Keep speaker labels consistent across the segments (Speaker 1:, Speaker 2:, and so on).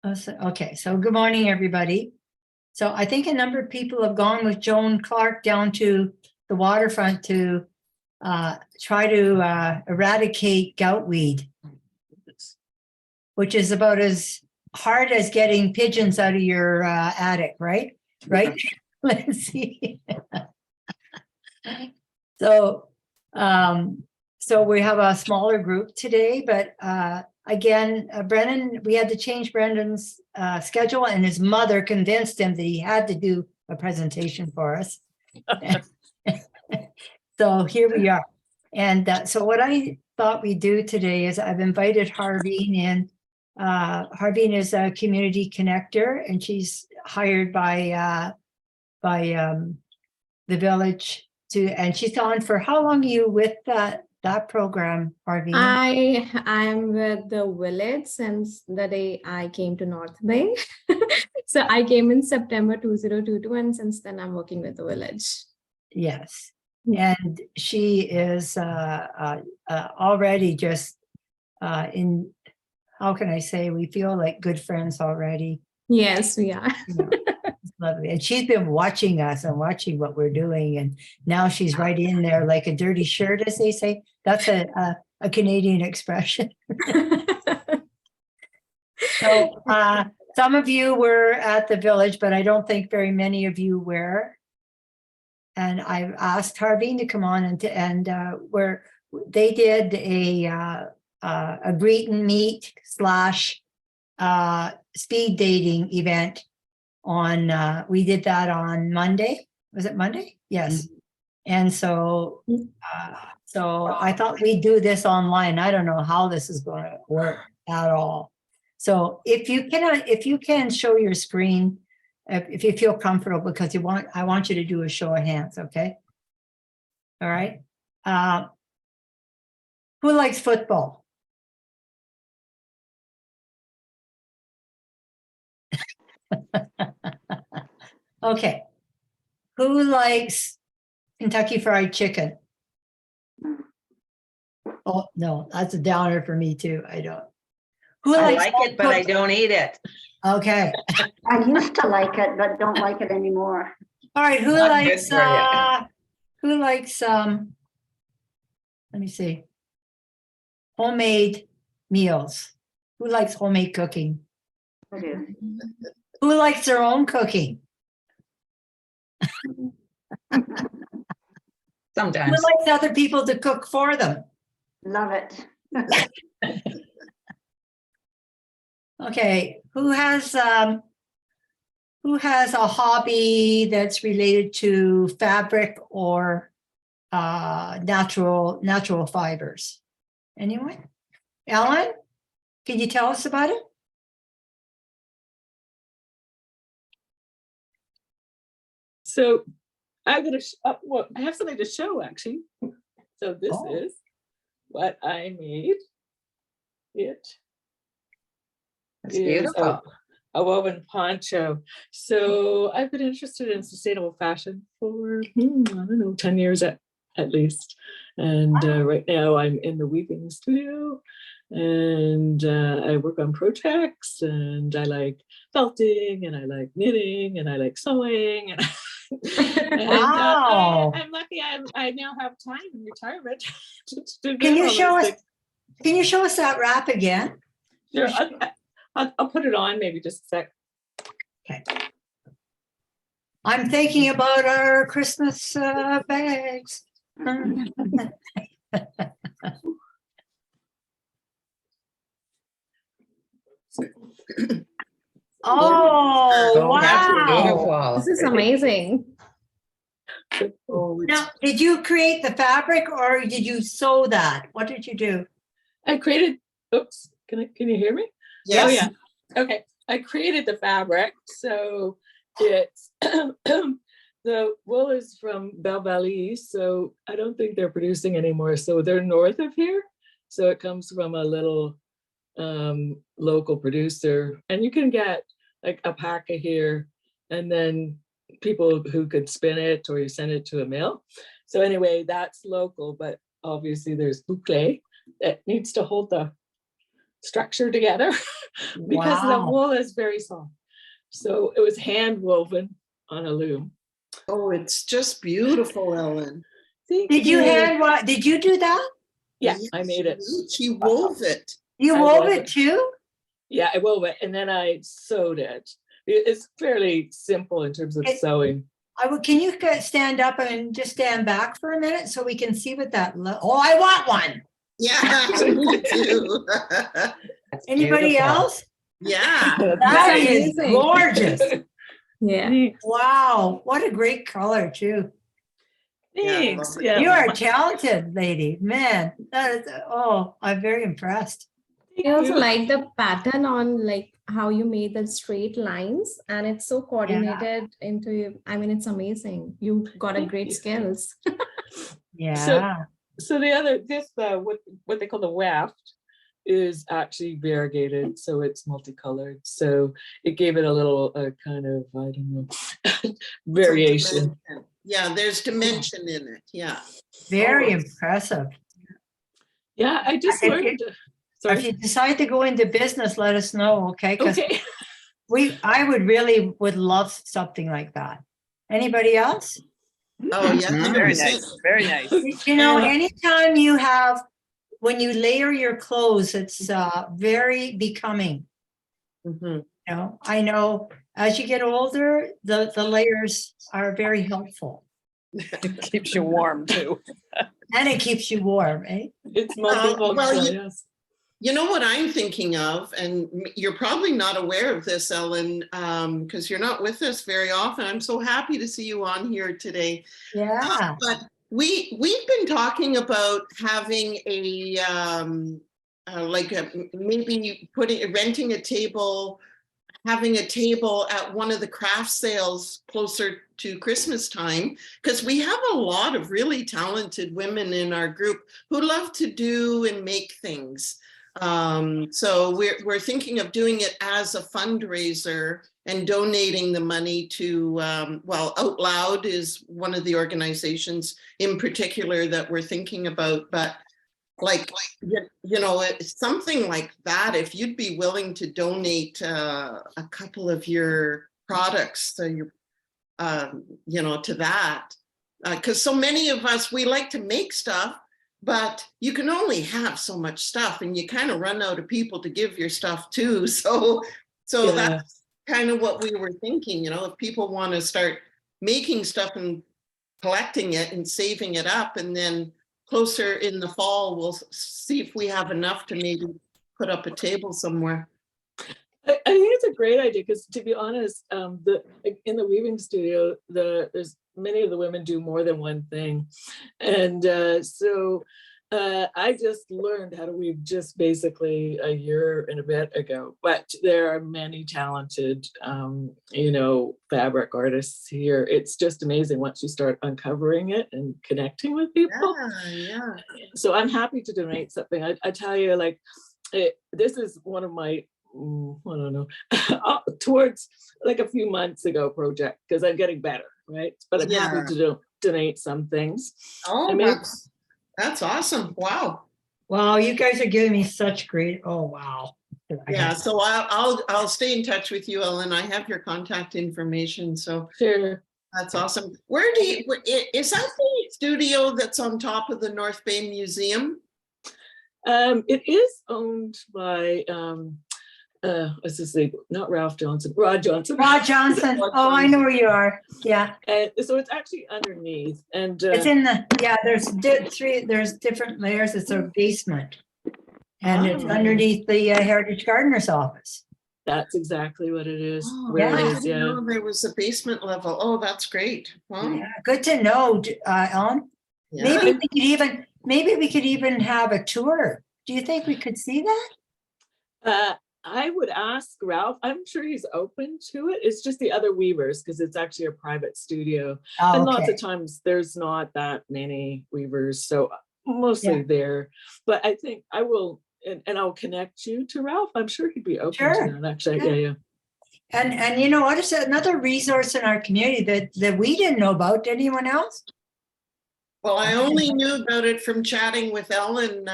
Speaker 1: Okay, so good morning, everybody. So I think a number of people have gone with Joan Clark down to the waterfront to try to eradicate goutweed, which is about as hard as getting pigeons out of your attic, right? Right? Let's see. So, so we have a smaller group today, but again, Brennan, we had to change Brendan's schedule, and his mother convinced him that he had to do a presentation for us. So here we are. And so what I thought we'd do today is I've invited Harveen in. Harveen is a community connector, and she's hired by the village and she's on for how long are you with that program, Harveen?
Speaker 2: I'm with the village since the day I came to North Bay. So I came in September 2022, and since then I'm working with the village.
Speaker 1: Yes, and she is already just in, how can I say, we feel like good friends already.
Speaker 2: Yes, we are.
Speaker 1: It's lovely. And she's been watching us and watching what we're doing, and now she's right in there like a dirty shirt, as they say. That's a Canadian expression. So some of you were at the village, but I don't think very many of you were. And I've asked Harveen to come on and where they did a greet and meet / speed dating event on we did that on Monday. Was it Monday? Yes. Mm-hmm. And so so I thought we'd do this online. I don't know how this is going to work at all. So if you can show your screen, if you feel comfortable, because I want you to do a show of hands, okay? All right. Who likes football? Okay. Who likes Kentucky Fried Chicken? Oh, no, that's a downer for me too. I don't. Who
Speaker 3: I
Speaker 1: likes
Speaker 3: like it, but I don't eat it.
Speaker 1: Okay.
Speaker 4: I used to like it, but don't like it anymore.
Speaker 1: All right. Who
Speaker 3: Not
Speaker 1: likes,
Speaker 3: good for
Speaker 1: let me see, homemade meals? Who likes homemade cooking?
Speaker 4: I do.
Speaker 1: Who likes their own cooking?
Speaker 3: Sometimes.
Speaker 1: Who likes other people to cook for them?
Speaker 4: Love it.
Speaker 1: Okay, who has a hobby that's related to fabric or natural fibers? Anyone? Ellen, can you tell us about it?
Speaker 5: So I'm going to, well, I have something to show actually. So this is what I made. It's
Speaker 3: beautiful.
Speaker 5: A woven poncho. So I've been interested in sustainable fashion for, I don't know, 10 years at least. And right now I'm in the weaving studio, and I work on projects, and I like felting, and I like knitting, and I like sewing. And
Speaker 1: Wow.
Speaker 5: I'm lucky I now have time in retirement to
Speaker 1: Can you show us?
Speaker 5: things.
Speaker 1: Can you show us that wrap again?
Speaker 5: Sure. I'll put it on maybe just a sec.
Speaker 1: Okay. I'm thinking about our Christmas bags. Oh, wow.
Speaker 2: This is amazing.
Speaker 1: Now, did you create the fabric or did you sew that? What did you do?
Speaker 5: I created, oops, can you hear me?
Speaker 1: Yes.
Speaker 5: Oh yeah, okay. I created the fabric. So it's, the wool is from Belle Valley, so I don't think they're producing anymore. So they're north of here. So it comes from a little local producer, and you can get like a pack of here, and then people who could spin it, or you send it to a mill. So anyway, that's local, but obviously there's boucle that needs to hold the structure together because the
Speaker 1: Wow.
Speaker 5: wool is very soft. So it was hand woven on a loom.
Speaker 6: Oh, it's just beautiful, Ellen.
Speaker 5: Thank
Speaker 1: Did you did you do that?
Speaker 5: Yeah, I made it.
Speaker 6: She wove it.
Speaker 1: You
Speaker 5: I
Speaker 1: wove
Speaker 5: wove
Speaker 1: it
Speaker 5: it.
Speaker 1: too?
Speaker 5: Yeah, I wove it and then I sewed it. It's fairly simple in terms of sewing.
Speaker 1: Can you stand up and just stand back for a minute so we can see what that oh, I want one.
Speaker 6: Yeah, me too.
Speaker 3: That's
Speaker 1: Anybody
Speaker 3: beautiful.
Speaker 1: else?
Speaker 6: Yeah.
Speaker 1: That is
Speaker 2: amazing.
Speaker 1: gorgeous.
Speaker 2: Yeah.
Speaker 1: Wow, what a great color too.
Speaker 5: Thanks.
Speaker 6: Yeah.
Speaker 1: You are a talented lady, man. That is, oh, I'm very impressed.
Speaker 2: I also like the pattern on like how you made the straight lines, and it's so coordinated into, I mean, it's amazing. You got a
Speaker 5: Thank
Speaker 2: great
Speaker 5: you.
Speaker 2: skills.
Speaker 1: Yeah.
Speaker 5: So the other, what they call the weft is actually variegated, so it's multicolored. So it gave it a little kind of, I don't know, variation.
Speaker 6: Yeah, there's dimension in it. Yeah.
Speaker 1: Very
Speaker 5: Oh.
Speaker 1: impressive.
Speaker 5: Yeah, I just
Speaker 1: If
Speaker 5: learned.
Speaker 1: If
Speaker 5: Sorry.
Speaker 1: you decide to go into business, let us know, okay? Because
Speaker 5: Okay.
Speaker 1: I would love something like that. Anybody else?
Speaker 6: Oh, yeah.
Speaker 3: Very
Speaker 6: 100%.
Speaker 3: nice. Very nice.
Speaker 1: You know,
Speaker 5: Yeah.
Speaker 1: anytime you have, when you layer your clothes, it's very becoming.
Speaker 6: Mhm.
Speaker 1: You know, I know as you get older, the layers are very helpful.
Speaker 3: It keeps you warm too.
Speaker 1: And it keeps you warm, eh?
Speaker 5: It's
Speaker 6: well,
Speaker 5: multifunctional, yes.
Speaker 6: You know what I'm thinking of, and you're probably not aware of this, Ellen, because you're not with us very often. I'm so happy to see you on here today.
Speaker 1: Yeah.
Speaker 6: But we've been talking about having maybe renting a table, having a table at one of the craft sales closer to Christmas time, because we have a lot of really talented women in our group who love to do and make things. So we're thinking of doing it as a fundraiser and donating the money to, Out Loud is one of the organizations in particular that we're thinking about, but it's something like that. If you'd be willing to donate a couple of your products to to that, because so many of us, we like to make stuff, but you can only have so much stuff, and you kind of run out of people to give your stuff to. So
Speaker 5: Yeah.
Speaker 6: that's kind of what we were thinking. If people want to start making stuff and collecting it and saving it up, and then closer in the fall, we'll see if we have enough to maybe put up a table somewhere.
Speaker 5: I think it's a great idea because, to be honest, in the weaving studio, there's many of the women do more than one thing, and so I just learned how to weave just basically a year and a bit ago. But there are many talented, fabric artists here. It's just amazing once you start uncovering it and connecting with people.
Speaker 6: Yeah.
Speaker 5: So I'm happy to donate something. I tell you, this is one of my, I don't know, towards like a few months ago project, because I'm getting better, right? But I'm happy to donate some things.
Speaker 6: Oh, that's awesome. Wow.
Speaker 1: Wow, you guys are giving me such great, oh, wow.
Speaker 6: Yeah, so I'll stay in touch with you, Ellen. I have your contact information, so
Speaker 5: Sure.
Speaker 6: that's awesome. Is that the studio that's on top of the North Bay Museum?
Speaker 5: It is owned by what's his name? Not Ralph Johnson, Rod Johnson.
Speaker 1: Rod Johnson. Oh, I know where you are. Yeah.
Speaker 5: And so it's actually underneath, and
Speaker 1: It's in there's different layers. It's a basement. And it's underneath the Heritage Gardener's office.
Speaker 5: that's exactly what it is.
Speaker 6: Oh,
Speaker 5: Where
Speaker 6: I
Speaker 5: it is,
Speaker 6: didn't
Speaker 5: yeah.
Speaker 6: know there was a basement level. Oh, that's great. Wow.
Speaker 1: Yeah, good to know, Ellen.
Speaker 6: Yeah.
Speaker 1: Maybe we could even have a tour. Do you think we could see that?
Speaker 5: I would ask Ralph. I'm sure he's open to it. It's just the other weavers, because it's actually a private studio.
Speaker 1: Oh,
Speaker 5: And lots
Speaker 1: okay.
Speaker 5: of times there's not that many weavers, so mostly there. But I think I will, and I'll connect you to Ralph. I'm sure he'd be open
Speaker 1: Sure.
Speaker 5: to that, actually. Yeah.
Speaker 1: And you know what? It's another resource in our community that we didn't know about. Did anyone else?
Speaker 6: Well, I only knew about it from chatting with Ellen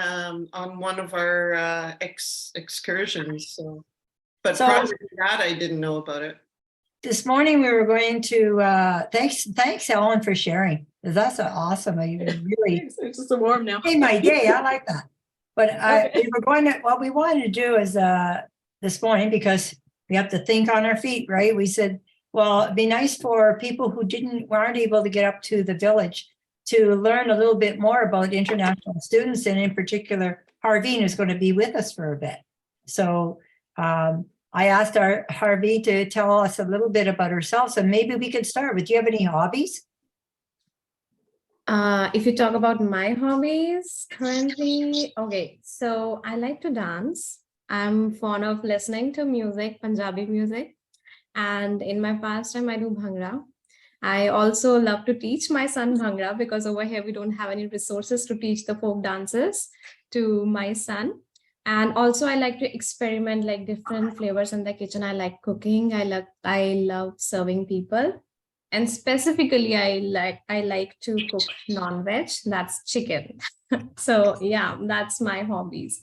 Speaker 6: on one of our excursions. So, but
Speaker 1: So-
Speaker 6: prior to that, I didn't know about it.
Speaker 1: This morning we were going to, thanks Ellen for sharing. 'Cause that's awesome. You really
Speaker 5: It's just so warm now.
Speaker 1: made my day. I like that. But
Speaker 5: Okay.
Speaker 1: we were going to, what we wanted to do is this morning, because we have to think on our feet, right? We said, well, it'd be nice for people who weren't able to get up to the village to learn a little bit more about international students, and in particular, Harveen is going to be with us for a bit. So I asked our Harvey to tell us a little bit about herself. So maybe we could start with, do you have any hobbies?
Speaker 2: If you talk about my hobbies currently, okay, so I like to dance. I'm fond of listening to music, Punjabi music. And in my pastime, I do Bhangra. I also love to teach my son Bhangra, because over here we don't have any resources to teach the folk dances to my son. And also I like to experiment like different flavors in the kitchen. I like cooking. I love serving people. And specifically, I like to cook non-veg, that's chicken. So yeah, that's my hobbies.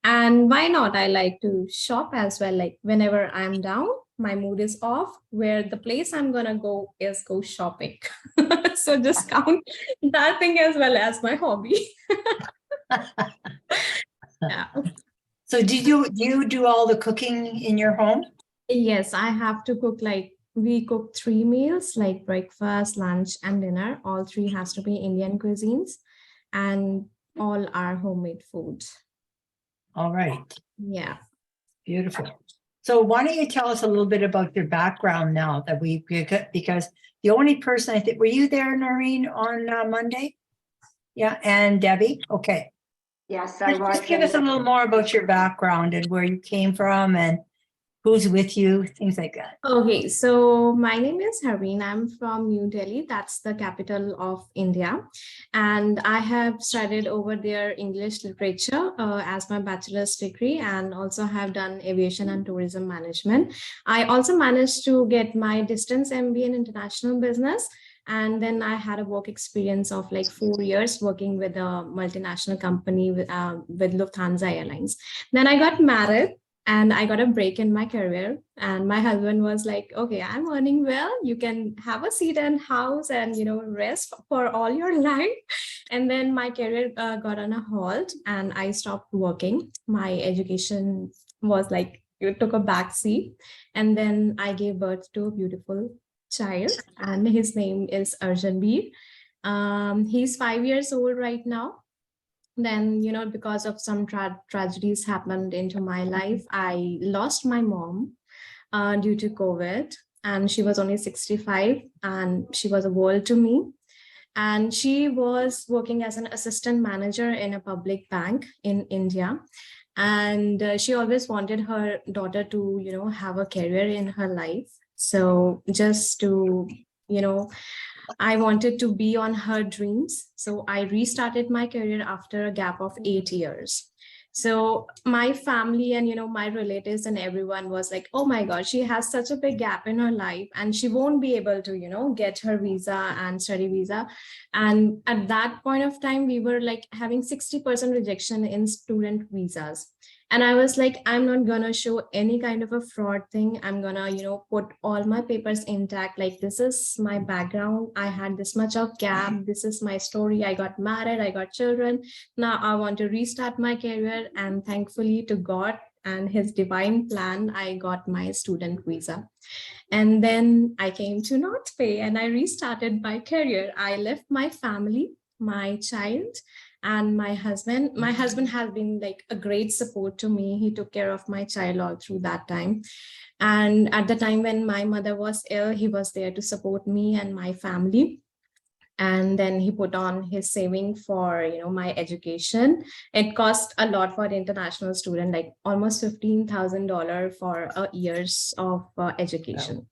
Speaker 2: And why not? I like to shop as well. Like whenever I'm down, my mood is off, where the place I'm gonna go is go shopping. So just count that thing as well as my hobby. Yeah.
Speaker 1: So do you do all the cooking in your home?
Speaker 2: Yes, I have to cook, like we cook 3 meals, like breakfast, lunch, and dinner. All 3 has to be Indian cuisines, and all are homemade food.
Speaker 1: All right,
Speaker 2: Yeah.
Speaker 1: beautiful. So why don't you tell us a little bit about your background now that because the only person I think, were you there, Noreen, on Monday? Yeah, and Debbie? Okay.
Speaker 4: Yes, I was.
Speaker 1: Just give us a little more about your background and where you came from and who's with you, things like that.
Speaker 2: Okay, so my name is Harveen. I'm from New Delhi. That's the capital of India. And I have studied over there English literature as my bachelor's degree, and also have done aviation and tourism management. I also managed to get my distance MBA in international business. And then I had a work experience of like 4 years working with a multinational company with Lufthansa Airlines. Then I got married. And I got a break in my career, and my husband was like, okay, I'm earning well. You can have a seat and house and, rest for all your life. And then my career got on a halt, and I stopped working. My education was like, it took a back seat. And then I gave birth to a beautiful child, and his name is Arjanbir. He's 5 years old right now. Then, because of some tragedies happened into my life, I lost my mom due to COVID, and she was only 65, and she was a world to me. And she was working as an assistant manager in a public bank in India. And she always wanted her daughter to, have a career in her life. So just to, I wanted to be on her dreams. So I restarted my career after a gap of 8 years. So my family and, my relatives and everyone was like, oh my God, she has such a big gap in her life and she won't be able to, get her visa and study visa. And at that point of time, we were like having 60% rejection in student visas. And I was like, I'm not going to show any kind of a fraud thing. I'm going to, put all my papers intact. Like, this is my background. I had this much of gap. This is my story. I got married. I got children. Now I want to restart my career. And thankfully to God and his divine plan, I got my student visa. And then I came to North Bay and I restarted my career. I left my family, my child, and my husband. My husband has been like a great support to me. He took care of my child all through that time. And at the time when my mother was ill, he was there to support me and my family. And then he put on his saving for, my education. It cost a lot for an international student, like almost $15,000 for a years of education. Wow.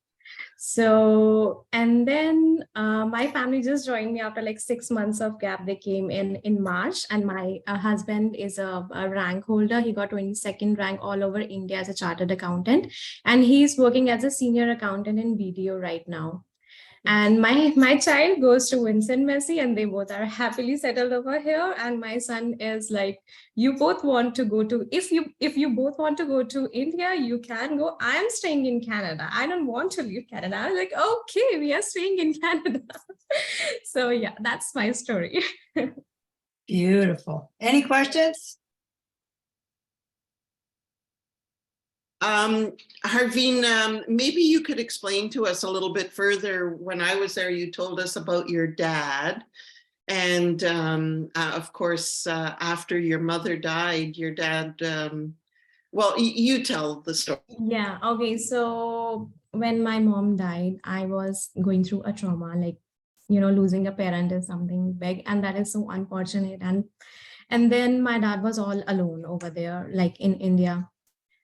Speaker 2: So, and then my family just joined me after like 6 months of gap. They came in March, and my husband is a rank holder. He got 22nd rank all over India as a chartered accountant, and he's working as a senior accountant in BDO right now. And my child goes to Vincent Messi, and they both are happily settled over here. And my son is like, you both want to go to, if you both want to go to India, you can go. I am staying in Canada. I don't want to leave Canada. I was like, okay, we are staying in Canada. So yeah, that's my story.
Speaker 1: Beautiful. Any questions?
Speaker 6: Harveen, maybe you could explain to us a little bit further. When I was there, you told us about your dad. And of course, after your mother died, your dad, well, you tell the story.
Speaker 2: Yeah, okay. So when my mom died, I was going through a trauma, like, losing a parent is something big, and that is so unfortunate. And then my dad was all alone over there, like in India.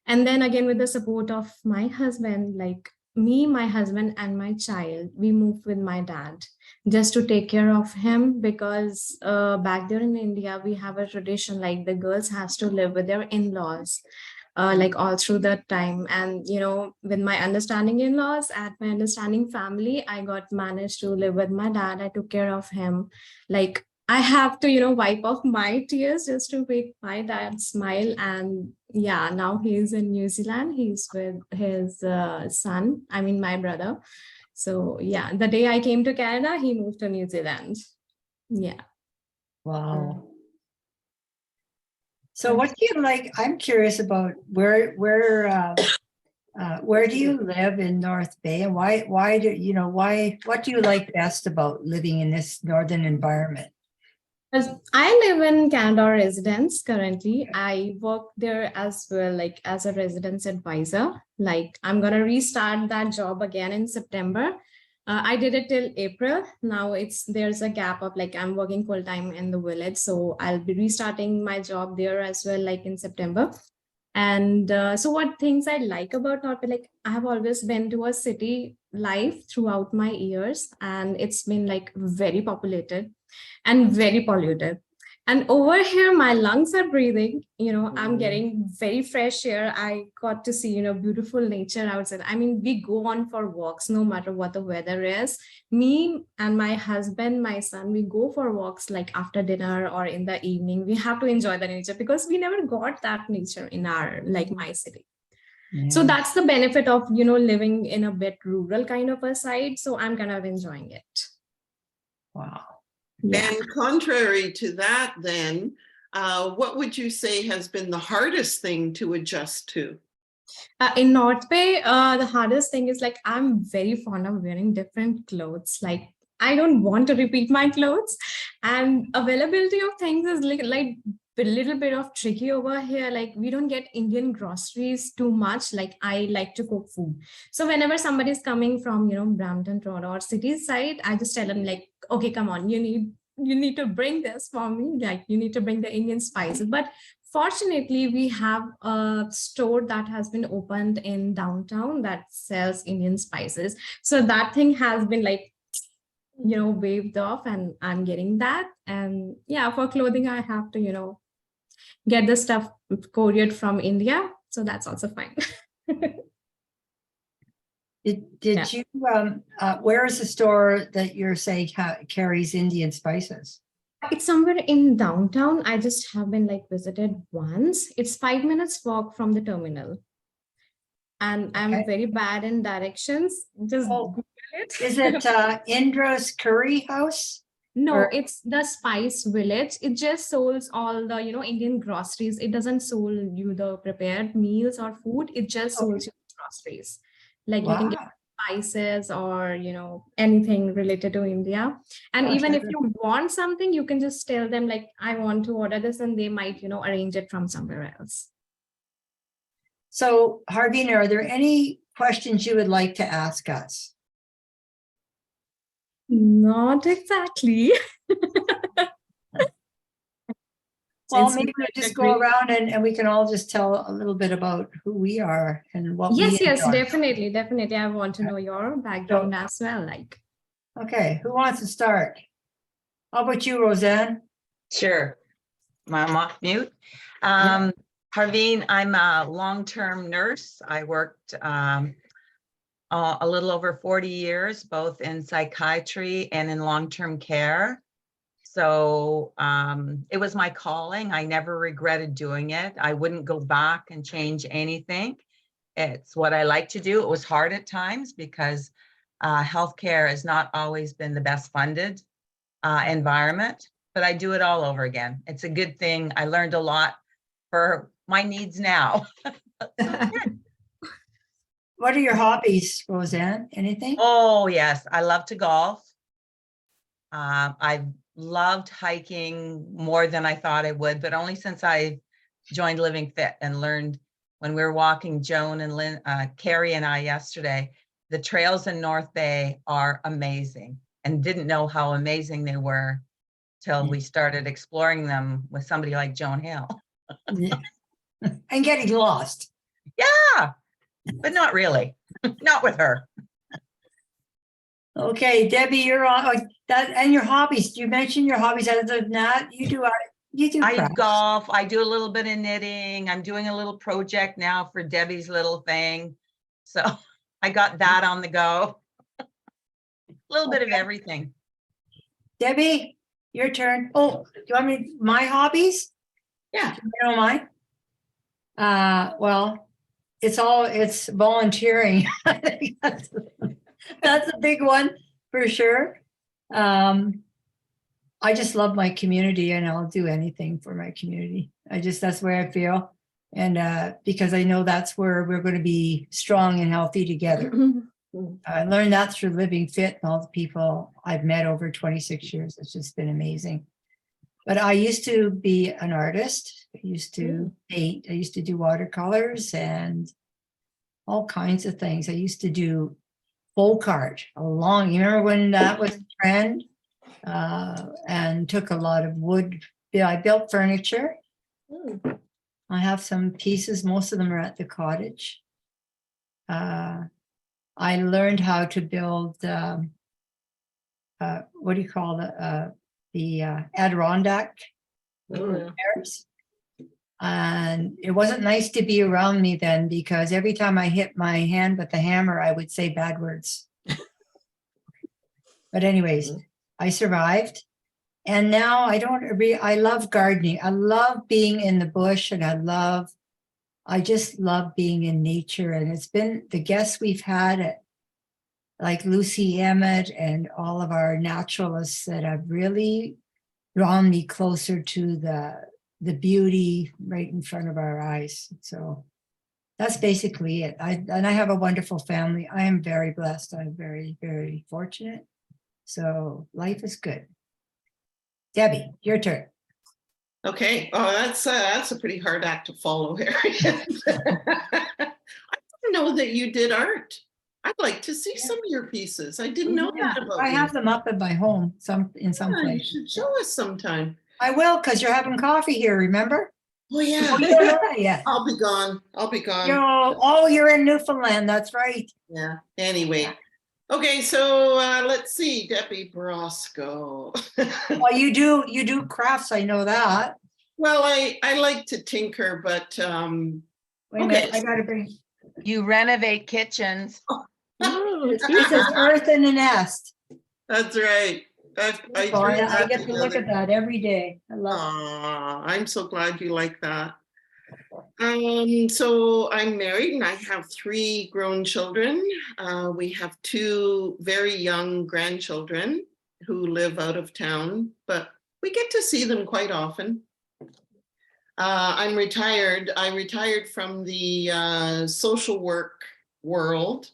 Speaker 2: And then again, with the support of my husband, like me, my husband, and my child, we moved with my dad just to take care of him, because back there in India, we have a tradition like the girls has to live with their in-laws, like all through that time. And with my understanding in-laws and my understanding family, I got managed to live with my dad. I took care of him. Like I have to, wipe off my tears just to make my dad smile. And yeah, now he's in New Zealand. He's with his son, I mean, my brother. So yeah, the day I came to Canada, he moved to New Zealand. Yeah.
Speaker 1: Wow. So what do you like? I'm curious about where do you live in North Bay, and why what do you like best about living in this northern environment?
Speaker 2: I live in Canada residence currently. I work there as well, like as a residence advisor. Like I'm gonna restart that job again in September. I did it till April. Now there's a gap of like I'm working full time in the village, so I'll be restarting my job there as well, like in September. And so what things I like about North Bay, like I have always been to a city life throughout my years, and it's been like very populated and very polluted. And over here, my lungs are breathing, I'm getting very fresh air. I got to see, beautiful nature outside. I mean, we go on for walks, no matter what the weather is. Me and my husband, my son, we go for walks like after dinner or in the evening. We have to enjoy the nature because we never got that nature in like my city. So
Speaker 1: Yeah.
Speaker 2: that's the benefit of, living in a bit rural kind of a side. So I'm kind of enjoying it.
Speaker 1: Wow.
Speaker 2: Yeah.
Speaker 6: And contrary to that, then, what would you say has been the hardest thing to adjust to?
Speaker 2: In North Bay, the hardest thing is like I'm very fond of wearing different clothes. Like I don't want to repeat my clothes, and availability of things is like a little bit of tricky over here. Like we don't get Indian groceries too much. Like I like to cook food, so whenever somebody is coming from Brampton, Toronto, or city side, I just tell them like, okay, come on, you need to bring this for me. Like you need to bring the Indian spices, but fortunately, we have a store that has been opened in downtown that sells Indian spices. So that thing has been like, waved off, and I'm getting that. And yeah, for clothing, I have to, get the stuff couriered from India. So that's also fine.
Speaker 1: Did you where is the store that you're saying carries Indian spices?
Speaker 2: It's somewhere in downtown. I just have been like visited once. It's 5 minutes walk from the terminal. And I'm
Speaker 1: Okay.
Speaker 2: very bad in directions. Just Google it.
Speaker 1: Is it Indra's Curry House?
Speaker 2: No,
Speaker 1: or-
Speaker 2: it's the Spice Village. It just sells all the, Indian groceries. It doesn't sell you the prepared meals or food. It just sells you groceries. Like you can get
Speaker 1: Wow.
Speaker 2: spices or, anything related to India. And
Speaker 1: Gosh,
Speaker 2: even
Speaker 1: I
Speaker 2: if you want something, you can just tell them like, I want to order this, and they might, arrange it from somewhere else.
Speaker 1: So, Harvina, are there any questions you would like to ask us?
Speaker 2: Not exactly.
Speaker 1: Well,
Speaker 2: Since
Speaker 1: maybe
Speaker 2: we
Speaker 1: we'll just
Speaker 2: agree-
Speaker 1: go around and we can all just tell a little bit about who we are and what we
Speaker 2: Yes,
Speaker 1: enjoy.
Speaker 2: definitely. I want to know your background as well. Like,
Speaker 1: Okay, who wants to start? How about you, Roseanne?
Speaker 7: Sure. I'm off mute. Harveen, I'm a long-term nurse. I worked on a little over 40 years, both in psychiatry and in long-term care. So it was my calling. I never regretted doing it. I wouldn't go back and change anything. It's what I like to do. It was hard at times because healthcare has not always been the best funded environment, but I do it all over again. It's a good thing. I learned a lot for my needs now.
Speaker 1: What are your hobbies, Roseanne? Anything?
Speaker 7: Oh, yes. I love to golf. I've loved hiking more than I thought I would, but only since I joined Living Fit and learned when we were walking, Joan and Carrie and I yesterday, the trails in North Bay are amazing, and didn't know how amazing they were till we started exploring them with somebody like Joan Hill.
Speaker 1: Yeah. And getting lost.
Speaker 7: Yeah, but not really. Not with her.
Speaker 1: Okay, Debbie, you're on that, and your hobbies. You mentioned your hobbies. Other than that, you do
Speaker 7: I
Speaker 1: crafts.
Speaker 7: golf. I do a little bit of knitting. I'm doing a little project now for Debbie's little thing. So I got that on the go. A little bit of everything.
Speaker 1: Debbie, your turn. Oh, do you want me my hobbies?
Speaker 6: Yeah.
Speaker 1: You don't mind? Well, it's volunteering. I think that's a big one for sure. I just love my community, and I'll do anything for my community. That's where I feel. And because I know that's where we're going to be strong and healthy together. I learned that through Living Fit and all the people I've met over 26 years. It's just been amazing. But I used to be an artist. I used to paint. I used to do watercolors and all kinds of things. I used to do folk art you remember when that was a trend? And took a lot of wood. Yeah, I built furniture. I have some pieces. Most of them are at the cottage. I learned how to build, what do you call the Adirondack chairs. And it wasn't nice to be around me then, because every time I hit my hand with the hammer, I would say bad words. But anyways, I survived. And now I love gardening. I love being in the bush, and I just love being in nature. And it's been the guests we've had like Lucy Emmett and all of our naturalists that have really drawn me closer to the beauty right in front of our eyes. So that's basically it. I have a wonderful family. I am very blessed. I'm very, very fortunate. So life is good. Debbie, your turn.
Speaker 6: Okay. Oh, that's a pretty hard act to follow here. I didn't know that you did art. I'd like to see some of your pieces. I didn't know that about
Speaker 1: I
Speaker 6: you.
Speaker 1: have them up at my home in some
Speaker 6: Yeah, you
Speaker 1: place.
Speaker 6: should show us sometime.
Speaker 1: I will, because you're having coffee here, remember?
Speaker 6: Oh yeah.
Speaker 1: Oh, you don't know that yet.
Speaker 6: I'll be gone.
Speaker 1: You're in Newfoundland, that's right.
Speaker 6: Yeah. Anyway. Okay, so let's see, Debbie Brosco.
Speaker 1: Well, you do crafts, I know that.
Speaker 6: Well, I like to tinker, but
Speaker 1: Wait a
Speaker 6: Okay.
Speaker 1: minute, I gotta bring,
Speaker 7: You renovate kitchens.
Speaker 1: it says earth in a nest.
Speaker 6: that's right. I
Speaker 1: So
Speaker 6: threw
Speaker 1: I
Speaker 6: that
Speaker 1: get to look
Speaker 6: together.
Speaker 1: at that every day. I love
Speaker 6: Aw, I'm so glad you like that. So I'm married and I have 3 grown children. We have 2 very young grandchildren who live out of town, but we get to see them quite often. I'm retired. I retired from the social work world.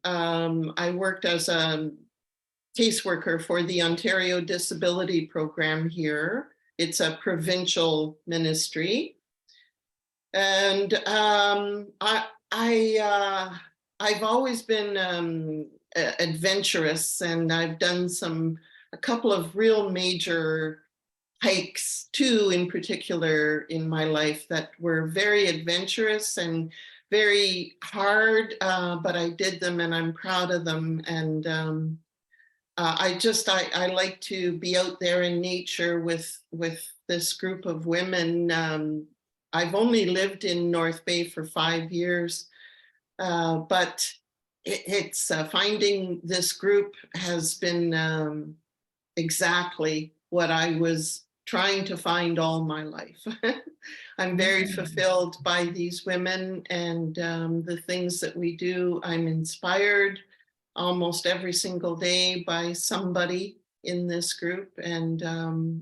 Speaker 6: I worked as a caseworker for the Ontario Disability Program here. It's a provincial ministry. And I've always been adventurous, and I've done a couple of real major hikes, 2 in particular in my life that were very adventurous and very hard, but I did them and I'm proud of them. And I like to be out there in nature with this group of women. I've only lived in North Bay for 5 years, but it's finding this group has been exactly what I was trying to find all my life. I'm very fulfilled by these women and the things that we do. I'm inspired almost every single day by somebody in this group and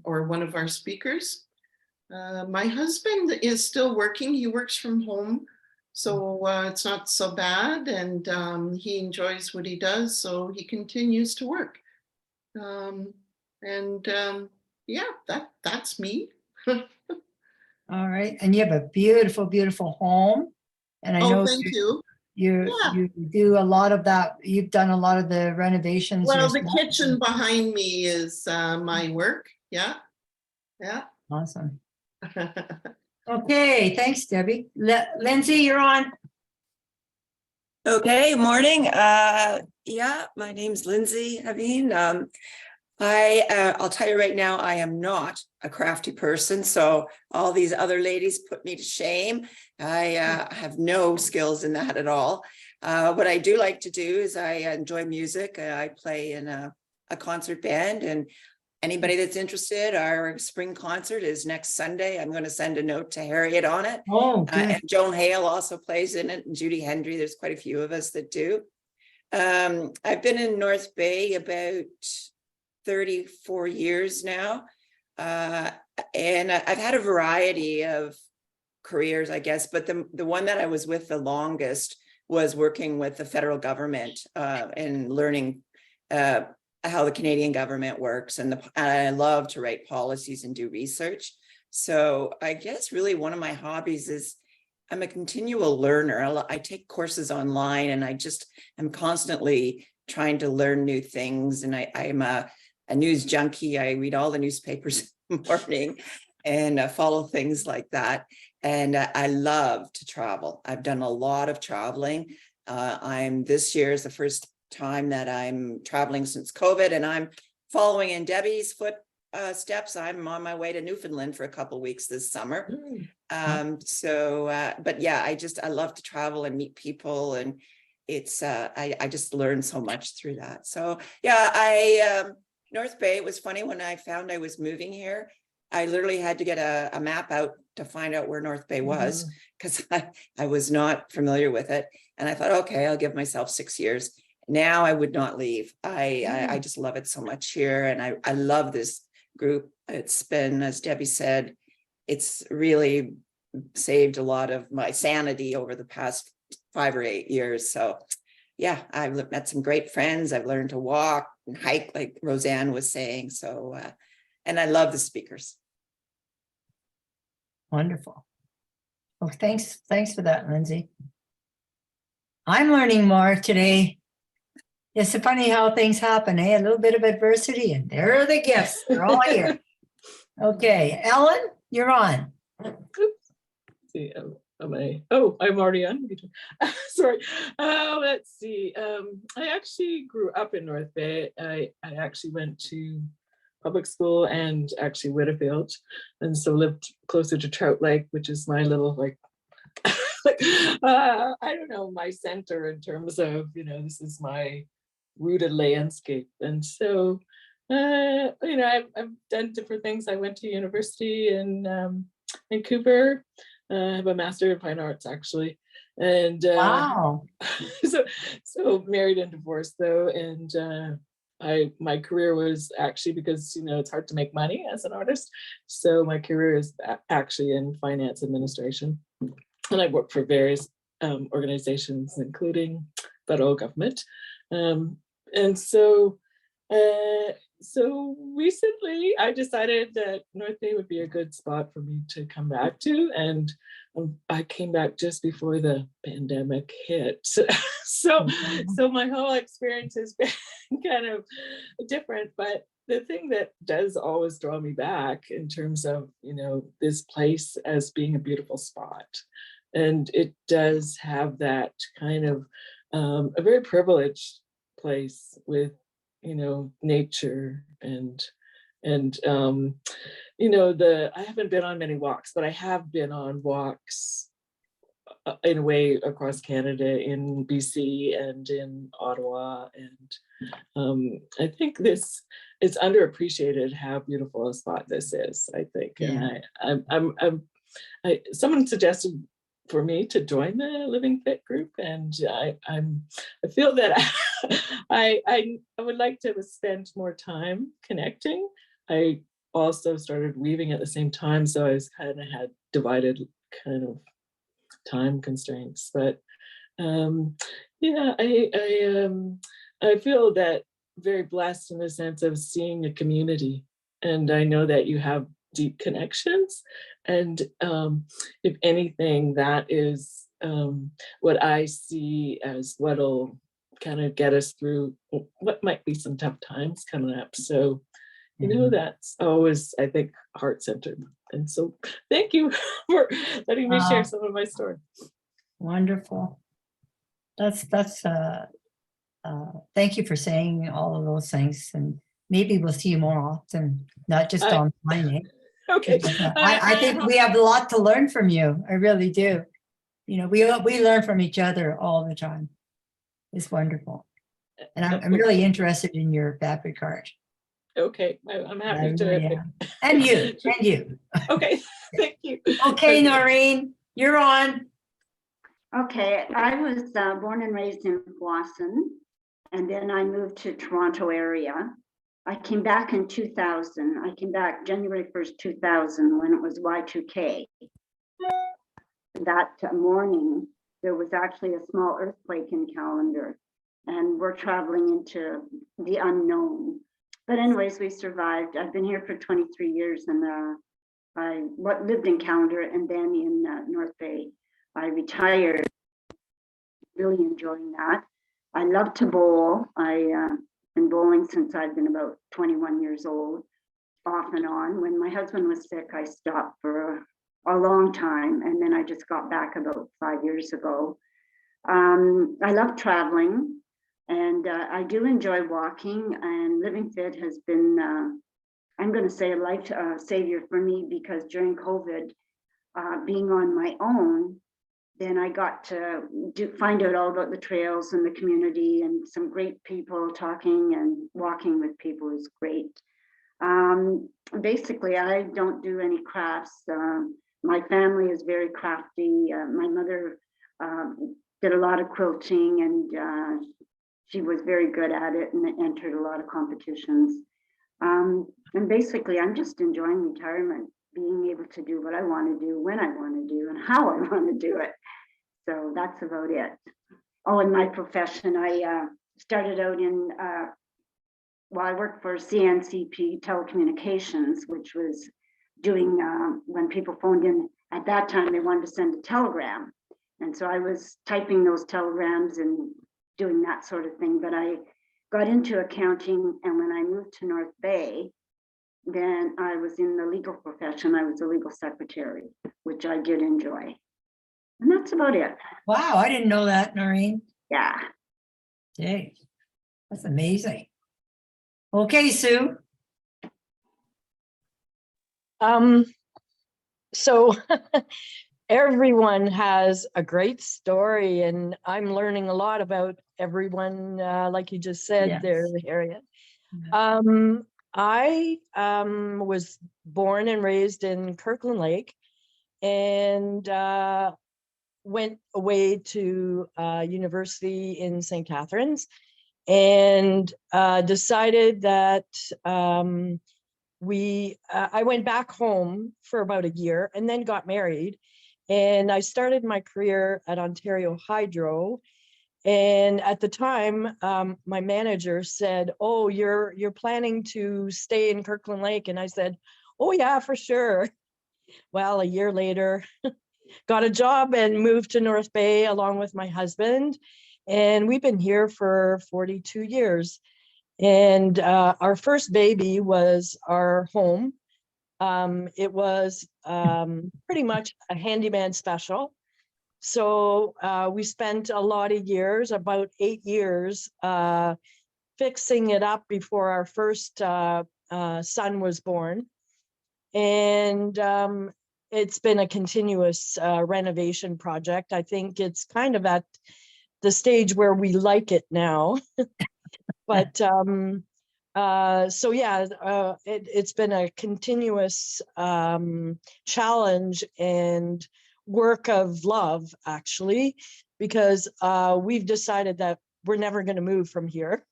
Speaker 6: or one of our speakers. My husband is still working. He works from home, so it's not so bad, and he enjoys what he does, so he continues to work. Yeah, that's me.
Speaker 1: All right. And you have a beautiful, beautiful home. And I
Speaker 6: Oh,
Speaker 1: know
Speaker 6: thank you. Yeah.
Speaker 1: you do a lot of that. You've done a lot of the renovations.
Speaker 6: Well, the
Speaker 1: yourself.
Speaker 6: kitchen behind me is my work. Yeah. Yeah.
Speaker 1: Awesome. Okay. Thanks, Debbie. Lindsay, you're on.
Speaker 8: Okay, morning. Yeah, my name's Lindsay Haveen. I'll tell you right now, I am not a crafty person, so all these other ladies put me to shame. I have no skills in that at all. What I do like to do is I enjoy music. I play in a concert band, and anybody that's interested, our spring concert is next Sunday. I'm going to send a note to Harriet on it.
Speaker 1: Oh, good.
Speaker 8: And Joan Hale also plays in it, and Judy Hendry. There's quite a few of us that do. I've been in North Bay about 34 years now. And I've had a variety of careers, I guess, but the one that I was with the longest was working with the federal government and learning how the Canadian government works. And I love to write policies and do research. So I guess really one of my hobbies is I'm a continual learner. I take courses online, and I'm constantly trying to learn new things. And I'm a news junkie. I read all the newspapers in the morning and follow things like that. And I love to travel. I've done a lot of traveling. This year is the first time that I'm traveling since COVID, and I'm following in Debbie's footsteps. I'm on my way to Newfoundland for a couple of weeks this summer. But yeah, I love to travel and meet people, and it's I just learned so much through that. So yeah, North Bay, it was funny when I found I was moving here. I literally had to get a map out to find out where North Bay was, because I was not familiar with it. And I thought, okay, I'll give myself 6 years. Now I would not leave. I just love it so much here. And I love this group. It's been, as Debbie said, it's really saved a lot of my sanity over the past 5 or 8 years. So yeah, I've met some great friends. I've learned to walk and hike, like Roseanne was saying. So, and I love the speakers.
Speaker 1: Wonderful. Well, thanks for that, Lindsay. I'm learning more today. It's funny how things happen, eh? A little bit of adversity, and there are the gifts. They're all here. Okay, Ellen, you're on.
Speaker 5: See, I'm already on. Sorry. Let's see. I actually grew up in North Bay. I actually went to public school and actually Whitfield, and so lived closer to Trout Lake, which is my little I don't know, my center in terms of, this is my rooted landscape. And so I've done different things. I went to university in Vancouver. I have a master in fine arts, actually. And
Speaker 1: Wow.
Speaker 5: so married and divorced though. And my career was actually, because it's hard to make money as an artist. So my career is actually in finance administration. And I worked for various organizations, including federal government. And so recently I decided that North Bay would be a good spot for me to come back to. And I came back just before the pandemic hit. So my whole experience has been kind of different, but the thing that does always draw me back in terms of, this place as being a beautiful spot. And it does have that kind of a very privileged place with, nature and I haven't been on many walks, but I have been on walks in a way across Canada, in BC and in Ottawa. And I think this it's underappreciated how beautiful a spot this is, I think.
Speaker 1: Yeah.
Speaker 5: And someone suggested for me to join the Living Fit group, and I feel that I would like to spend more time connecting. I also started weaving at the same time, so I was kind of had divided kind of time constraints. But yeah, I feel that very blessed in the sense of seeing a community, and I know that you have deep connections, and if anything, that is what I see as what'll kind of get us through what might be some tough times coming up. So that's always, I think, heart-centered. And so thank you for letting me share some of my story.
Speaker 1: Wonderful. That's thank you for saying all of those things, and maybe we'll see you more often, not just online. Eh?
Speaker 5: Okay.
Speaker 1: I think we have a lot to learn from you. I really do. We learn from each other all the time. It's wonderful. And I'm really interested in your fabric art.
Speaker 5: Okay, I'm
Speaker 1: I
Speaker 5: happy
Speaker 1: really
Speaker 5: to.
Speaker 1: am. And you.
Speaker 5: Okay, thank you.
Speaker 1: Okay, Noreen, you're on.
Speaker 4: Okay, I was born and raised in Boston, and then I moved to Toronto area. I came back in 2000. I came back January 1st, 2000, when it was Y2K. That morning, there was actually a small earthquake in Callander, and we're traveling into the unknown. But anyways, we survived. I've been here for 23 years, and I lived in Callander and then in North Bay. I retired, really enjoying that. I love to bowl. I've been bowling since I've been about 21 years old, off and on. When my husband was sick, I stopped for a long time, and then I just got back about 5 years ago. I love traveling, and I do enjoy walking, and Living Fit has been, I'm going to say, a life savior for me, because during COVID, being on my own, then I got to find out all about the trails and the community, and some great people. Talking and walking with people is great. Basically, I don't do any crafts. My family is very crafty. My mother did a lot of quilting, and she was very good at it and entered a lot of competitions. And basically, I'm just enjoying retirement, being able to do what I want to do, when I want to do, and how I want to do it. So that's about it. Oh, in my profession, I started out in, I worked for CNCP Telecommunications, which was doing, when people phoned in, at that time, they wanted to send a telegram. And so I was typing those telegrams and doing that sort of thing. But I got into accounting, and when I moved to North Bay, then I was in the legal profession. I was a legal secretary, which I did enjoy. And that's about it.
Speaker 1: Wow, I didn't know that, Noreen.
Speaker 4: Yeah.
Speaker 1: Gee, that's amazing. Okay, Sue.
Speaker 9: So everyone has a great story, and I'm learning a lot about everyone, like you just said,
Speaker 1: Yes.
Speaker 9: there, Harriet. I was born and raised in Kirkland Lake, and went away to university in St. Catharines, and decided that I went back home for about a year and then got married, and I started my career at Ontario Hydro. And at the time, my manager said, "Oh, you're planning to stay in Kirkland Lake?" And I said, "Oh yeah, for sure." Well, a year later, got a job and moved to North Bay along with my husband. And we've been here for 42 years. And our first baby was our home. It was pretty much a handyman special. So we spent a lot of years, about 8 years, fixing it up before our first son was born. And it's been a continuous renovation project. I think it's kind of at the stage where we like it now. But so yeah, it's been a continuous challenge and work of love, actually, because we've decided that we're never going to move from here.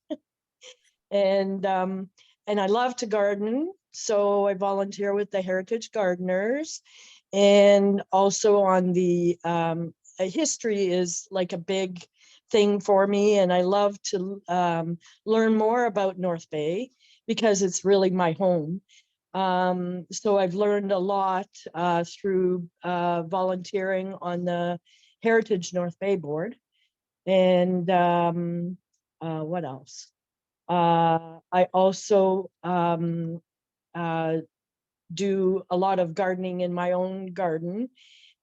Speaker 9: And I love to garden, so I volunteer with the Heritage Gardeners, and also on the history is like a big thing for me, and I love to learn more about North Bay because it's really my home. So I've learned a lot through volunteering on the Heritage North Bay board. And what else? I also do a lot of gardening in my own garden.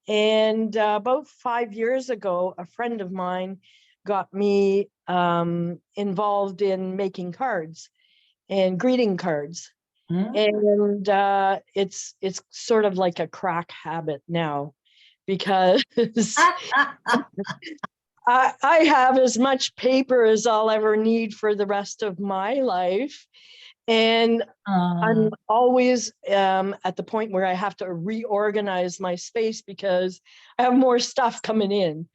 Speaker 9: And about 5 years ago, a friend of mine got me involved in making cards and greeting cards. And it's sort of like a crack habit now, because I have as much paper as I'll ever need for the rest of my life. And I'm always at the point where I have to reorganize my space because I have more stuff coming in.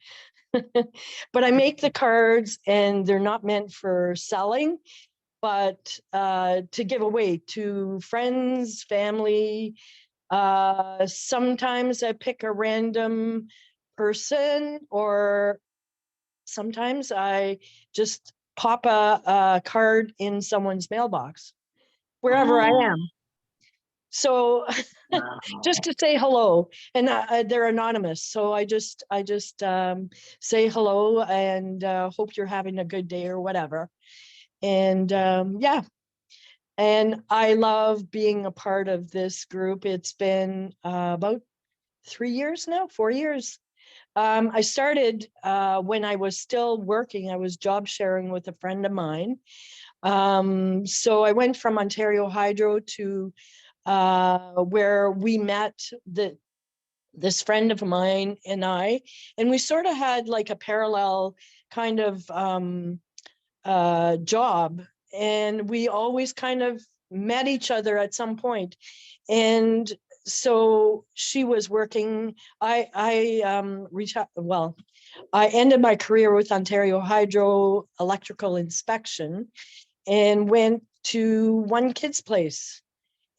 Speaker 9: But I make the cards, and they're not meant for selling, but to give away to friends, family. Sometimes I pick a random person, or sometimes I just pop a card in someone's mailbox, wherever I am. So just to say hello, and they're anonymous. So I just say hello and hope you're having a good day or whatever. And yeah, and I love being a part of this group. It's been about 3 years now, 4 years. I started when I was still working. I was job sharing with a friend of mine. So I went from Ontario Hydro to where we met, this friend of mine and I, and we sort of had like a parallel kind of job, and we always kind of met each other at some point. And so she was working. I ended my career with Ontario Hydro Electrical Inspection and went to One Kids Place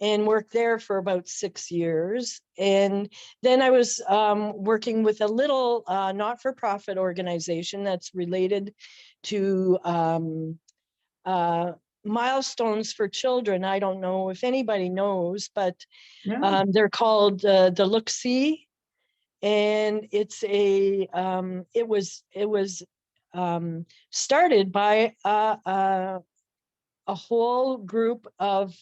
Speaker 9: and worked there for about 6 years. And then I was working with a little not-for-profit organization that's related to milestones for children. I don't know if anybody knows, but they're called the Look-See. And it's it was started by a whole group of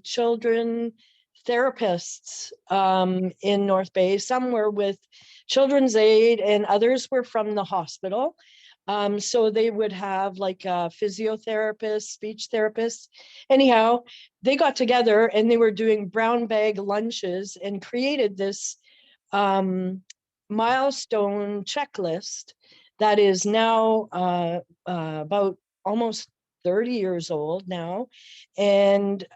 Speaker 9: children therapists in North Bay. Some were with Children's Aid and others were from the hospital. So they would have like a physiotherapist, speech therapist. Anyhow, they got together and they were doing brown bag lunches and created this milestone checklist that is now about almost 30 years old now. And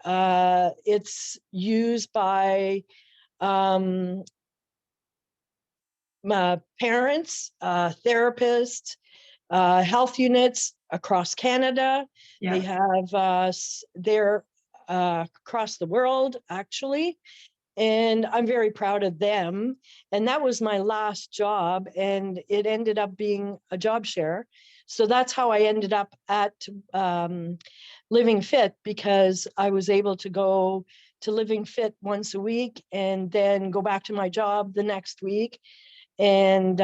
Speaker 9: it's used by parents, therapists, health units across Canada.
Speaker 1: Yeah.
Speaker 9: They have they're across the world, actually. And I'm very proud of them. And that was my last job, and it ended up being a job share. So that's how I ended up at Living Fit, because I was able to go to Living Fit once a week and then go back to my job the next week. And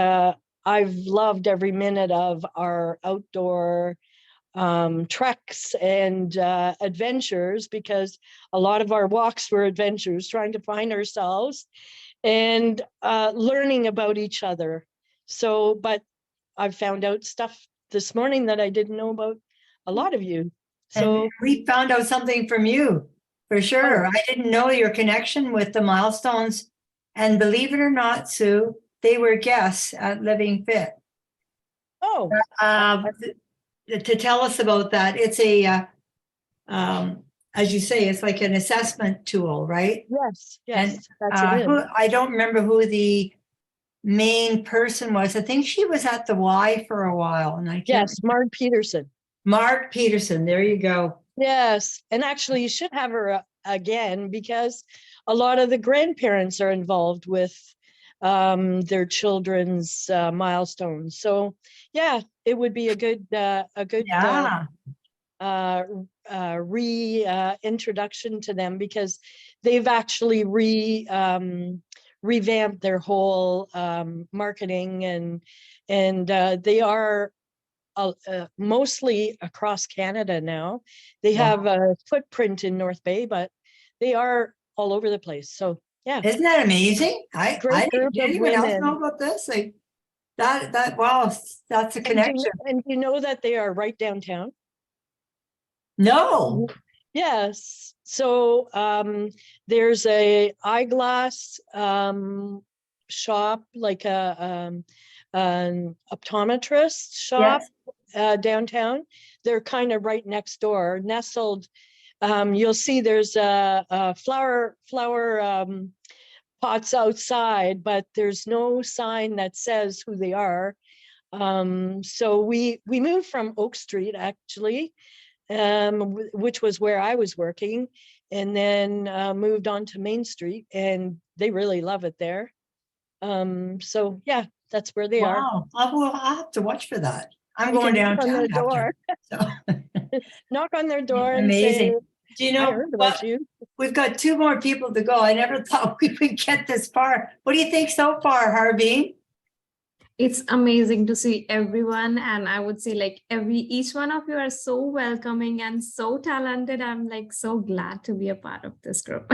Speaker 9: I've loved every minute of our outdoor treks and adventures, because a lot of our walks were adventures, trying to find ourselves and learning about each other. So, but I've found out stuff this morning that I didn't know about a lot of you. So
Speaker 1: and we found out something from you, for sure. I didn't know your connection with the milestones And believe it or not, Sue, they were guests at Living Fit.
Speaker 9: Oh,
Speaker 1: To tell us about that. It's as you say, it's like an assessment tool, right?
Speaker 9: yes,
Speaker 1: And
Speaker 9: yes, that's it.
Speaker 1: I don't remember who the main person was. I think she was at the Y for a while, and I can't.
Speaker 9: Yes, Mark Peterson.
Speaker 1: Mark Peterson. There you go.
Speaker 9: Yes, and actually you should have her again because a lot of the grandparents are involved with their children's milestones. So yeah, it would be a good
Speaker 1: Yeah.
Speaker 9: reintroduction to them because they've actually revamped their whole marketing and they are mostly across Canada now. They have a footprint in North Bay, but they are all over the place. So yeah,
Speaker 1: Isn't that amazing?
Speaker 9: Great group
Speaker 1: Did
Speaker 9: of
Speaker 1: anyone else
Speaker 9: women.
Speaker 1: know about this? Like wow, that's a connection.
Speaker 9: And you know that they are right downtown.
Speaker 1: No.
Speaker 9: Yes. So there's a eyeglass shop, like an optometrist shop downtown. They're kind of right next door, nestled. You'll see there's a flower pots outside, but there's no sign that says who they are. So we moved from Oak Street actually, which was where I was working, and then moved on to Main Street, and they really love it there. So yeah, that's where they are.
Speaker 1: Wow. I'll have to watch for that. I'm going
Speaker 9: Knock on their
Speaker 1: downtown
Speaker 9: door.
Speaker 1: after. So.
Speaker 9: Knock on their door and
Speaker 1: Amazing.
Speaker 9: say,
Speaker 1: Do you
Speaker 9: I
Speaker 1: know
Speaker 9: heard
Speaker 1: what?
Speaker 9: about you.
Speaker 1: We've got 2 more people to go. I never thought we would get this far. What do you think so far, Harvey?
Speaker 2: It's amazing to see everyone, and I would say like each one of you are so welcoming and so talented. I'm like so glad to be a part of this group.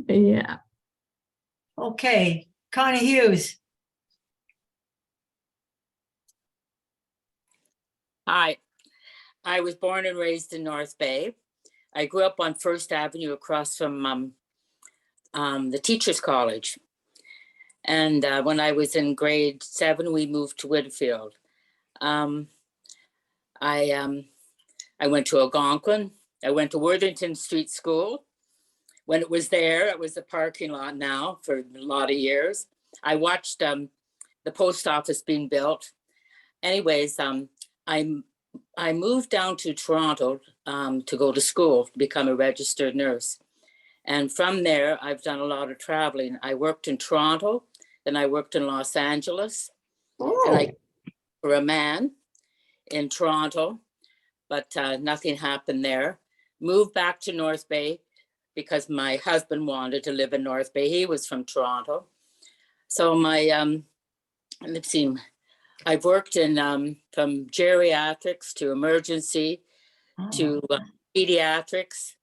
Speaker 2: Yeah.
Speaker 1: Okay, Connie Hughes.
Speaker 10: Hi, I was born and raised in North Bay. I grew up on First Avenue across from the Teachers College. And when I was in grade 7, we moved to Whitfield. I went to Algonquin. I went to Worthington Street School. When it was there, it was a parking lot now for a lot of years. I watched the post office being built. Anyways, I moved down to Toronto to go to school, to become a registered nurse. And from there, I've done a lot of traveling. I worked in Toronto, then I worked in Los Angeles.
Speaker 1: Oh.
Speaker 10: And I for a man in Toronto, but nothing happened there. Moved back to North Bay because my husband wanted to live in North Bay. He was from Toronto. So my, let's see, I've worked in from geriatrics to emergency to pediatrics.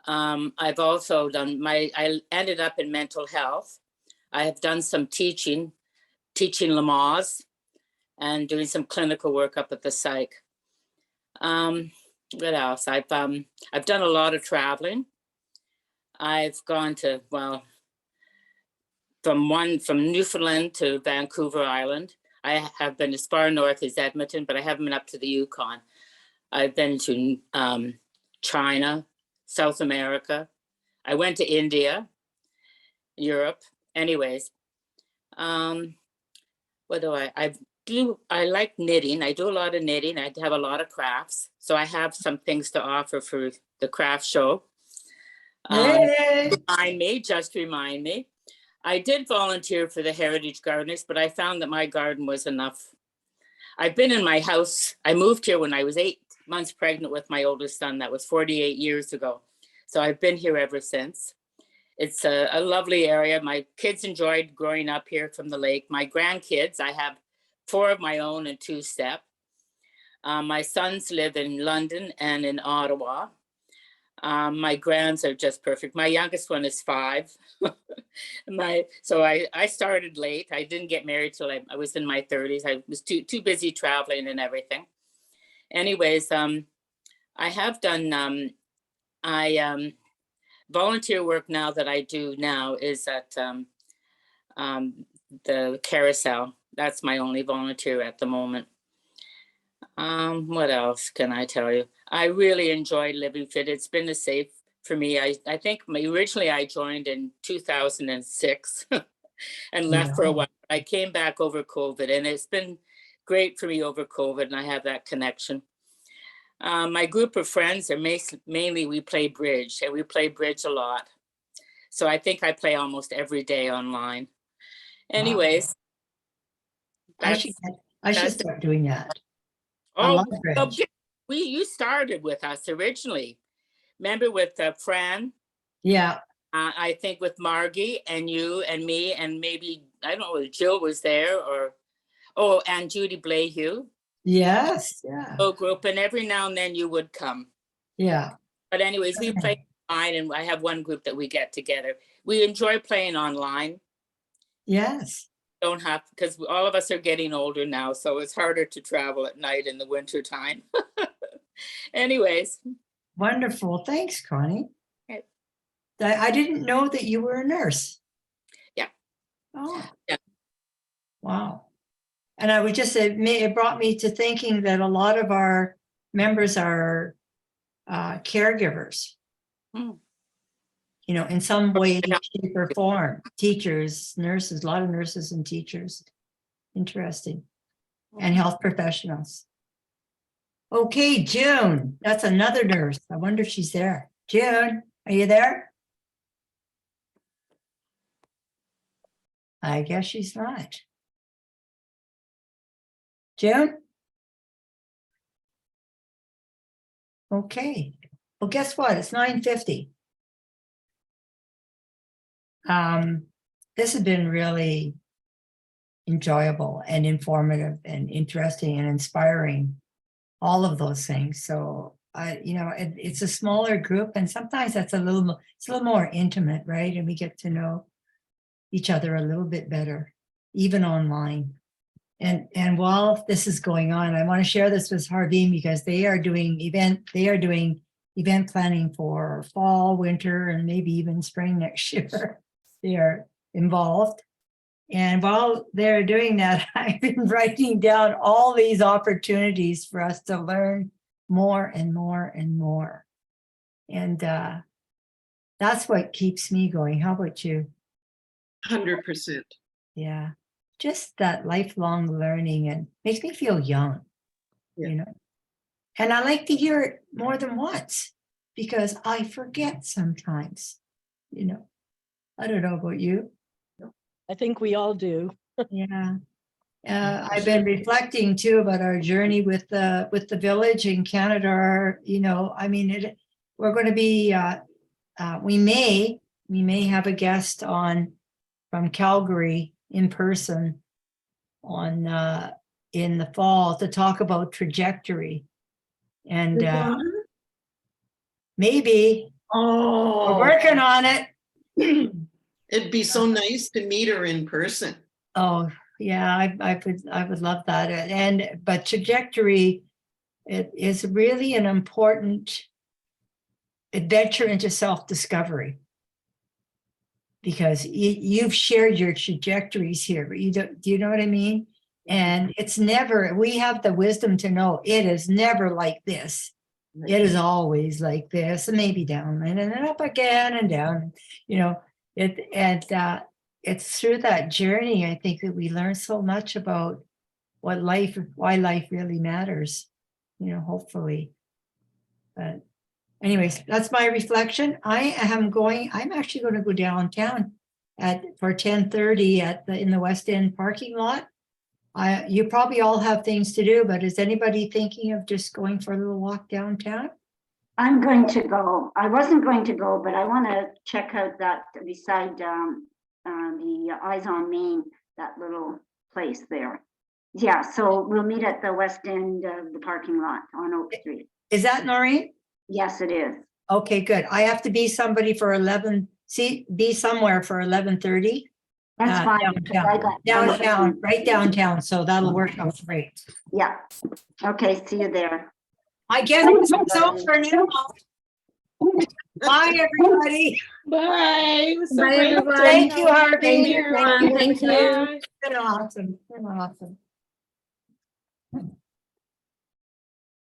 Speaker 10: I've also done I ended up in mental health. I have done some teaching Lamaze and doing some clinical work up at the psych. What else? I've done a lot of traveling. I've gone to, well, from Newfoundland to Vancouver Island. I have been as far north as Edmonton, but I haven't been up to the Yukon. I've been to China, South America. I went to India, Europe. Anyways, what do I do? I like knitting. I do a lot of knitting. I have a lot of crafts. So I have some things to offer for the craft show.
Speaker 1: Hey.
Speaker 10: Just remind me. I did volunteer for the Heritage Gardeners, but I found that my garden was enough. I've been in my house. I moved here when I was 8 months pregnant with my oldest son. That was 48 years ago. So I've been here ever since. It's a lovely area. My kids enjoyed growing up here from the lake. My grandkids, I have 4 of my own and 2 step. My sons live in London and in Ottawa. My grands are just perfect. My youngest one is 5. So I started late. I didn't get married till I was in my 30s. I was too busy traveling and everything. Anyways, I have done, volunteer work now that I do now is at the carousel. That's my only volunteer at the moment. What else can I tell you? I really enjoy Living Fit. It's been a safe for me. I think originally I joined in 2006 and left for a while. I came back over COVID, and it's been great for me over COVID, and I have that connection. My group of friends are mainly we play bridge, and we play bridge a lot. So I think I play almost every day online. Anyways.
Speaker 1: I should start doing that. I
Speaker 10: Oh,
Speaker 1: love bridge.
Speaker 10: you started with us originally. Remember with Fran?
Speaker 1: Yeah.
Speaker 10: I think with Margie and you and me and maybe, I don't know if Jill was there or, and Judy Blahue.
Speaker 1: Yes. Yeah.
Speaker 10: Group, and every now and then you would come.
Speaker 1: Yeah.
Speaker 10: But anyways, we play online, and I have one group that we get together. We enjoy playing online.
Speaker 1: Yes.
Speaker 10: Don't have, because all of us are getting older now, so it's harder to travel at night in the winter time. Anyways.
Speaker 1: Wonderful. Thanks, Connie.
Speaker 10: Okay.
Speaker 1: I didn't know that you were a nurse.
Speaker 10: Yeah.
Speaker 1: Oh.
Speaker 10: Yeah.
Speaker 1: Wow. And I would just say, it brought me to thinking that a lot of our members are caregivers.
Speaker 10: Hmm.
Speaker 1: You know, in some way, shape, or form. Teachers, nurses, a lot of nurses and teachers. Interesting. And health professionals. Okay, June. That's another nurse. I wonder if she's there. June, are you there? I guess she's not. June? Okay. Well, guess what? It's 9:50. This has been really enjoyable and informative and interesting and inspiring, all of those things. So it's a smaller group, and sometimes it's a little more intimate, right? And we get to know each other a little bit better, even online. And while this is going on, I want to share this with Harveen because they are doing event planning for fall, winter, and maybe even spring next year. They are involved. And while they're doing that, I've been writing down all these opportunities for us to learn more and more and more. And that's what keeps me going. How about you?
Speaker 6: 100%.
Speaker 1: Yeah. Just that lifelong learning, and makes me feel young, you know. And I like to hear it more than once because I forget sometimes, you know. I don't know about you.
Speaker 9: I think we all do.
Speaker 1: Yeah. I've been reflecting too about our journey with the village in Canada. You know, I mean, we're going to be, we may have a guest on from Calgary in person on in the fall to talk about trajectory. And maybe we're working on it.
Speaker 6: It'd be so nice to meet her in person.
Speaker 1: Oh yeah, I would love that. But trajectory, it is really an important adventure into self-discovery, because you've shared your trajectories here, but do you know what I mean? And it's never, we have the wisdom to know it is never like this. It is always like this, and maybe down and then up again and down, you know, it's through that journey, I think, that we learn so much about why life really matters, you know, hopefully. But anyways, that's my reflection. I'm actually going to go downtown for 10:30 in the West End parking lot. You probably all have things to do, but is anybody thinking of just going for a little walk downtown?
Speaker 4: I'm going to go. I wasn't going to go, but I want to check out that beside the Eyes on Main, that little place there. Yeah, so we'll meet at the west end of the parking lot on Oak Street.
Speaker 1: Is that Noreen?
Speaker 4: Yes, it is.
Speaker 1: Okay, good. I have to be somebody for 11. Be somewhere for 11:30.
Speaker 4: That's fine.
Speaker 1: Downtown, right downtown. So that'll work out great.
Speaker 4: Yeah. Okay. See you there.
Speaker 1: I guess so for now. Bye, everybody.
Speaker 5: Bye. It was so
Speaker 2: Bye,
Speaker 5: great.
Speaker 2: everyone.
Speaker 1: Thank you, Harvey.
Speaker 2: Thank you, everyone. Thank you.
Speaker 5: Bye.
Speaker 1: Been awesome. Been awesome.